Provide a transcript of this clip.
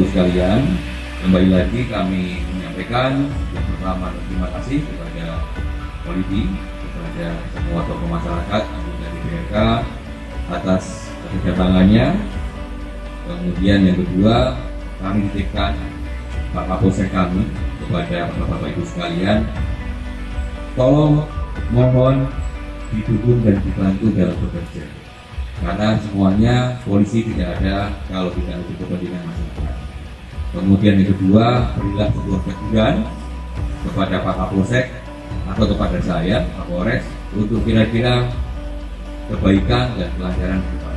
Ibu sekalian, kembali lagi kami menyampaikan yang pertama terima kasih kepada polisi, kepada semua tokoh masyarakat, anggota DPRK atas kedatangannya. Kemudian yang kedua, kami titipkan Pak Kapolsek kami kepada Bapak Ibu sekalian, tolong mohon didukung dan dibantu dalam bekerja. Karena semuanya polisi tidak ada kalau tidak untuk kepentingan masyarakat. Kemudian yang kedua, berilah sebuah teguran kepada Pak Kapolsek atau kepada saya, Kapolres, untuk kira-kira kebaikan dan kelancaran ke depan.